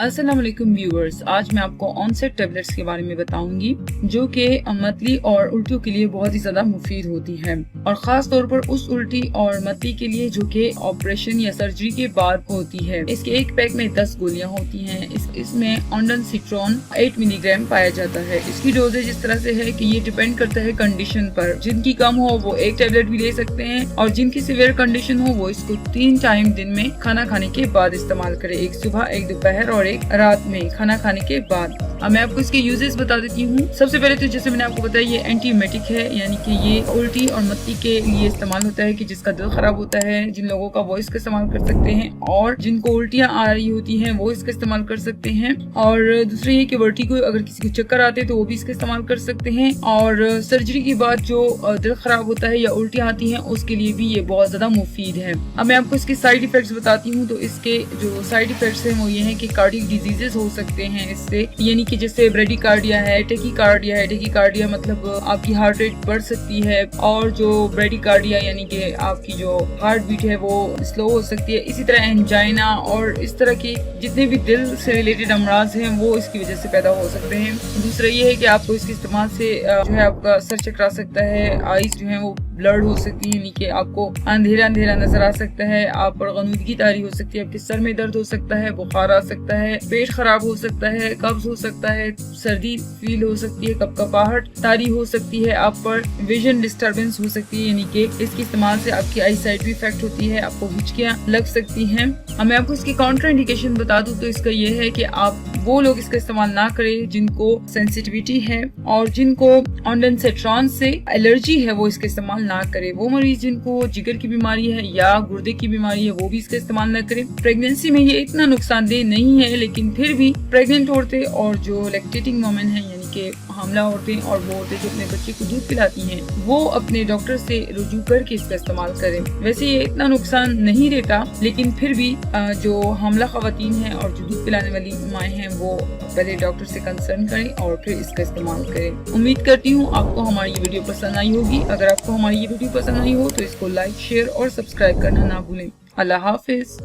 अस्सलाम वालेकुम व्यूअर्स, आज मैं आपको ऑनसेट टेबलेट्स के बारे में बताऊंगी जो कि मतली और उल्टियों के लिए बहुत ही ज्यादा मुफीद होती है और खास तौर पर उस उल्टी और मतली के लिए जो कि ऑपरेशन या सर्जरी के बाद होती है। इसके एक पैक में 10 गोलियां होती हैं। इसमें ऑन्डनसिट्रॉन 8 मिलीग्राम पाया जाता है। इसकी डोजेज इस तरह से है कि ये डिपेंड करता है कंडीशन पर। जिनकी कम हो वो एक टेबलेट भी ले सकते हैं और जिनकी सीवियर कंडीशन हो वो इसको 3 टाइम दिन में खाना खाने के बाद इस्तेमाल करें, एक सुबह, एक दोपहर और एक रात में खाना खाने के बाद। अब मैं आपको इसके यूजेस बता देती हूँ। सबसे पहले तो जैसे मैंने आपको बताया ये एंटीमेटिक है, यानी कि ये उल्टी और मतली के लिए इस्तेमाल होता है कि जिसका दिल खराब होता है, जिन लोगों का वो इसका इस्तेमाल कर सकते हैं और जिनको उल्टियाँ आ रही होती हैं वो इसका इस्तेमाल कर सकते हैं। और दूसरी ये कि वर्टिगो, अगर किसी को चक्कर आते हैं तो वो भी इसका इस्तेमाल कर सकते हैं। और सर्जरी के बाद जो दिल खराब होता है या उल्टियाँ आती हैं उसके लिए भी ये बहुत ज्यादा मुफीद है। अब मैं आपको इसके साइड इफेक्ट्स बताती हूँ। तो इसके जो साइड इफेक्ट्स हैं वो ये हैं कि कार्डियक डिजीजेस हो सकते हैं इससे, यानी कि जैसे ब्रेडिकार्डिया है, टेकीकार्डिया है। टेकीकार्डिया मतलब आपकी हार्ट रेट बढ़ सकती है और जो ब्रेडिकार्डिया यानी कि आपकी जो हार्ट बीट है वो स्लो हो सकती है। इसी तरह एंजाइना और इस तरह के जितने भी दिल से रिलेटेड अमराज हैं वो इसकी वजह से पैदा हो सकते हैं। दूसरा ये है कि आपको इसके इस्तेमाल से जो है आपका सर चकरा सकता है, आईज जो है वो ब्लड हो सकती है, यानी कि आपको अंधेरा अंधेरा नजर आ सकता है, आप पर गनुदगी तारी हो सकती है, आपके सर में दर्द हो सकता है, बुखार आ सकता है, पेट खराब हो सकता है, कब्ज हो सकता है, सर्दी फील हो सकती है, कपकपाहट तारी हो सकती है, आप पर विजन डिस्टर्बेंस हो सकती है, यानी कि इसके इस्तेमाल से आपकी आई साइट भी इफेक्ट होती है, आपको हिचकियां लग सकती हैं। अब मैं आपको इसकी काउंटर इंडिकेशन बता दूं तो इसका ये है कि आप वो लोग इसका इस्तेमाल ना करें जिनको सेंसिटिविटी है और जिनको ऑन्डनसिट्रॉन से एलर्जी है वो इसका इस्तेमाल ना करे। वो मरीज जिनको जिगर की बीमारी है या गुर्दे की बीमारी है वो भी इसका इस्तेमाल ना करें। प्रेगनेंसी में ये इतना नुकसानदेह नहीं है, लेकिन फिर भी प्रेग्नेंट औरतें और जो लैक्टेटिंग वुमेन है, यानी कि हामला औरतें और वो औरतें जो अपने बच्चे को दूध पिलाती हैं, वो अपने डॉक्टर से रुजू करके इसका इस्तेमाल करें। वैसे ये इतना नुकसान नहीं देता, लेकिन फिर भी जो हामला खवातीन हैं और जो दूध पिलाने वाली माएँ हैं वो पहले डॉक्टर से कंसर्न करें और फिर इसका इस्तेमाल करें। उम्मीद करती हूँ आपको हमारी ये वीडियो पसंद आई होगी। अगर आपको हमारी ये वीडियो पसंद आई हो तो इसको लाइक, शेयर और सब्सक्राइब करना ना भूलें। अल्लाह हाफिज।